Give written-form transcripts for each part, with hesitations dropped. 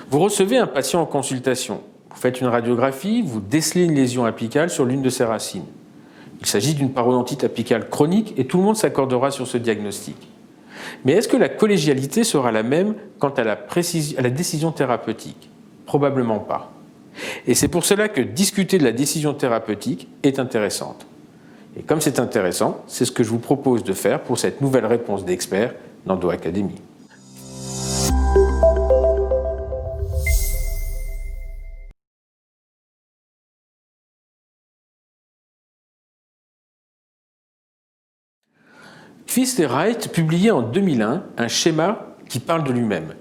Vous recevez un patient en consultation. Vous faites une radiographie, vous décelez une lésion apicale sur l'une de ses racines. Il s'agit d'une parodontite apicale chronique et tout le monde s'accordera sur ce diagnostic. Mais est-ce que la collégialité sera la même quant à la décision thérapeutique? Probablement pas. Et c'est pour cela que discuter de la décision thérapeutique est intéressante. Et comme c'est intéressant, c'est ce que je vous propose de faire pour cette nouvelle réponse d'experts dans Do Academy. Kvist et Wright publiaient en 2001 un schéma qui parle de lui-même.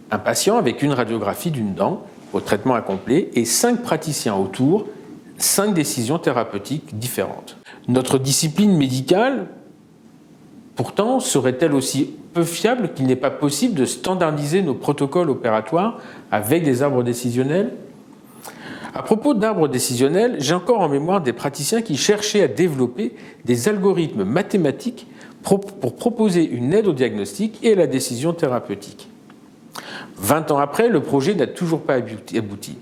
Un patient avec une radiographie d'une dent au traitement incomplet et 5 praticiens autour, 5 décisions thérapeutiques différentes. Notre discipline médicale, pourtant, serait-elle aussi peu fiable qu'il n'est pas possible de standardiser nos protocoles opératoires avec des arbres décisionnels? À propos d'arbres décisionnels, j'ai encore en mémoire des praticiens qui cherchaient à développer des algorithmes mathématiques pour proposer une aide au diagnostic et à la décision thérapeutique. 20 ans après, le projet n'a toujours pas abouti.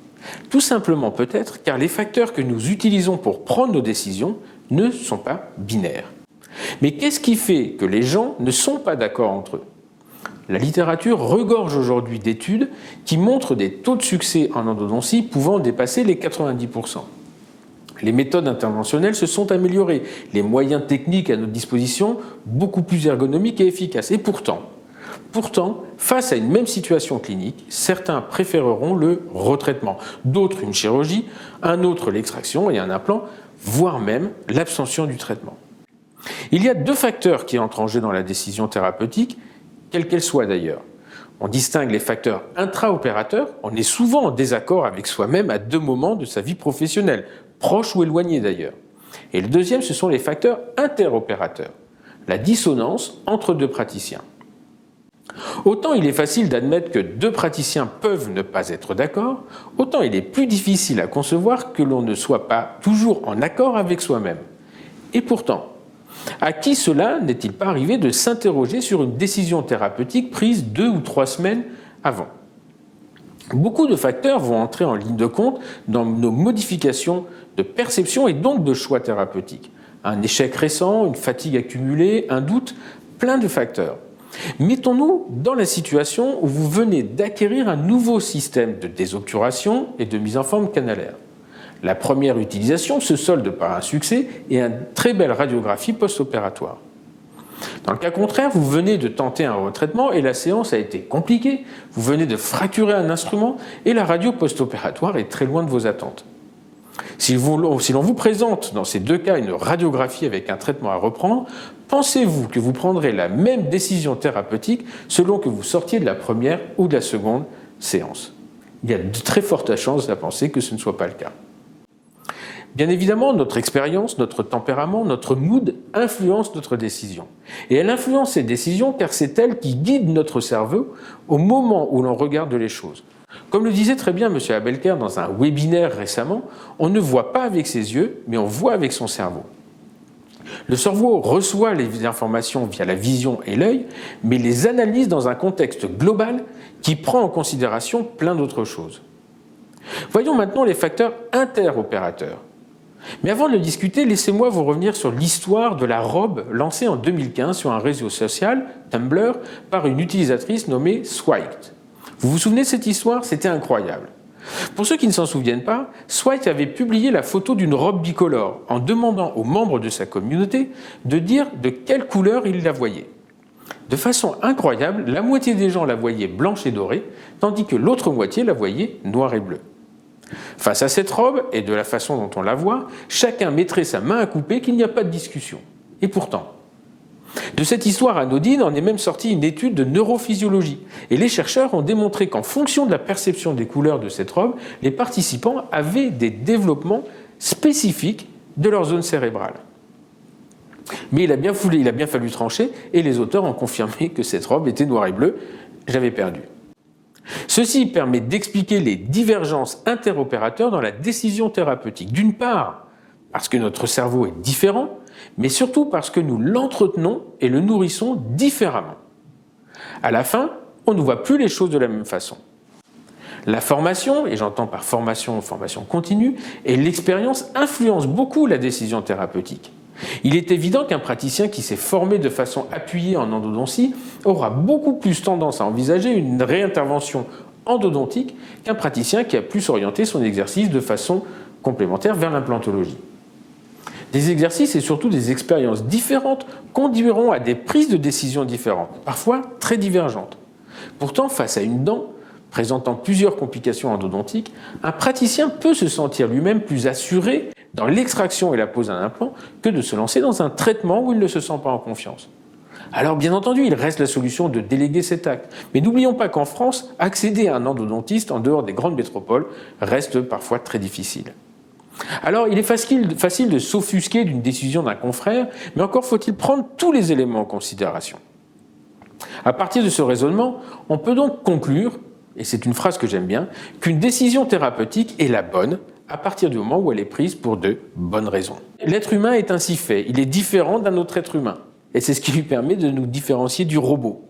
Tout simplement peut-être car les facteurs que nous utilisons pour prendre nos décisions ne sont pas binaires. Mais qu'est-ce qui fait que les gens ne sont pas d'accord entre eux? La littérature regorge aujourd'hui d'études qui montrent des taux de succès en endodontie pouvant dépasser les 90%. Les méthodes interventionnelles se sont améliorées, les moyens techniques à notre disposition beaucoup plus ergonomiques et efficaces. Et pourtant, face à une même situation clinique, certains préféreront le retraitement, d'autres une chirurgie, un autre l'extraction et un implant, voire même l'abstention du traitement. Il y a 2 facteurs qui entrent en jeu dans la décision thérapeutique, quelle qu'elle soit d'ailleurs. On distingue les facteurs intra-opérateurs, on est souvent en désaccord avec soi-même à 2 moments de sa vie professionnelle, proches ou éloignés d'ailleurs. Et le deuxième, ce sont les facteurs interopérateurs, la dissonance entre 2 praticiens. Autant il est facile d'admettre que 2 praticiens peuvent ne pas être d'accord, autant il est plus difficile à concevoir que l'on ne soit pas toujours en accord avec soi-même. Et pourtant, à qui cela n'est-il pas arrivé de s'interroger sur une décision thérapeutique prise 2 ou 3 semaines avant? Beaucoup de facteurs vont entrer en ligne de compte dans nos modifications de perception et donc de choix thérapeutiques. Un échec récent, une fatigue accumulée, un doute, plein de facteurs. Mettons-nous dans la situation où vous venez d'acquérir un nouveau système de désobturation et de mise en forme canalaire. La première utilisation se solde par un succès et une très belle radiographie post-opératoire. Dans le cas contraire, vous venez de tenter un retraitement et la séance a été compliquée, vous venez de fracturer un instrument et la radio post-opératoire est très loin de vos attentes. Si l'on vous présente dans ces 2 cas une radiographie avec un traitement à reprendre, pensez-vous que vous prendrez la même décision thérapeutique selon que vous sortiez de la première ou de la seconde séance? Il y a de très fortes chances à penser que ce ne soit pas le cas. Bien évidemment, notre expérience, notre tempérament, notre mood influencent notre décision. Et elle influence ces décisions car c'est elle qui guide notre cerveau au moment où l'on regarde les choses. Comme le disait très bien M. Abelker dans un webinaire récemment, on ne voit pas avec ses yeux, mais on voit avec son cerveau. Le cerveau reçoit les informations via la vision et l'œil, mais les analyse dans un contexte global qui prend en considération plein d'autres choses. Voyons maintenant les facteurs interopérateurs. Mais avant de le discuter, laissez-moi vous revenir sur l'histoire de la robe lancée en 2015 sur un réseau social, Tumblr, par une utilisatrice nommée Swite. Vous vous souvenez de cette histoire? C'était incroyable. Pour ceux qui ne s'en souviennent pas, Swite avait publié la photo d'une robe bicolore en demandant aux membres de sa communauté de dire de quelle couleur ils la voyaient. De façon incroyable, la moitié des gens la voyaient blanche et dorée, tandis que l'autre moitié la voyait noire et bleue. Face à cette robe, et de la façon dont on la voit, chacun mettrait sa main à couper qu'il n'y a pas de discussion. Et pourtant, de cette histoire anodine, en est même sortie une étude de neurophysiologie. Et les chercheurs ont démontré qu'en fonction de la perception des couleurs de cette robe, les participants avaient des développements spécifiques de leur zone cérébrale. Mais il a bien fallu trancher, et les auteurs ont confirmé que cette robe était noire et bleue. J'avais perdu. Ceci permet d'expliquer les divergences interopérateurs dans la décision thérapeutique. D'une part, parce que notre cerveau est différent, mais surtout parce que nous l'entretenons et le nourrissons différemment. À la fin, on ne voit plus les choses de la même façon. La formation, et j'entends par formation continue, et l'expérience influencent beaucoup la décision thérapeutique. Il est évident qu'un praticien qui s'est formé de façon appuyée en endodontie aura beaucoup plus tendance à envisager une réintervention endodontique qu'un praticien qui a plus orienté son exercice de façon complémentaire vers l'implantologie. Des exercices et surtout des expériences différentes conduiront à des prises de décision différentes, parfois très divergentes. Pourtant, face à une dent présentant plusieurs complications endodontiques, un praticien peut se sentir lui-même plus assuré dans l'extraction et la pose d'un implant que de se lancer dans un traitement où il ne se sent pas en confiance. Alors bien entendu, il reste la solution de déléguer cet acte. Mais n'oublions pas qu'en France, accéder à un endodontiste en dehors des grandes métropoles reste parfois très difficile. Alors il est facile de s'offusquer d'une décision d'un confrère, mais encore faut-il prendre tous les éléments en considération. À partir de ce raisonnement, on peut donc conclure, et c'est une phrase que j'aime bien, qu'une décision thérapeutique est la bonne à partir du moment où elle est prise pour de bonnes raisons. L'être humain est ainsi fait, il est différent d'un autre être humain. Et c'est ce qui lui permet de nous différencier du robot.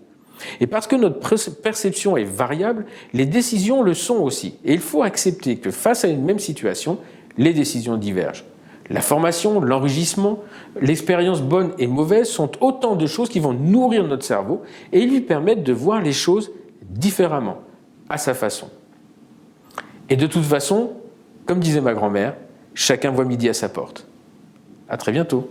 Et parce que notre perception est variable, les décisions le sont aussi. Et il faut accepter que face à une même situation, les décisions divergent. La formation, l'enrichissement, l'expérience bonne et mauvaise sont autant de choses qui vont nourrir notre cerveau et lui permettre de voir les choses différemment, à sa façon. Et de toute façon, comme disait ma grand-mère, chacun voit midi à sa porte. À très bientôt.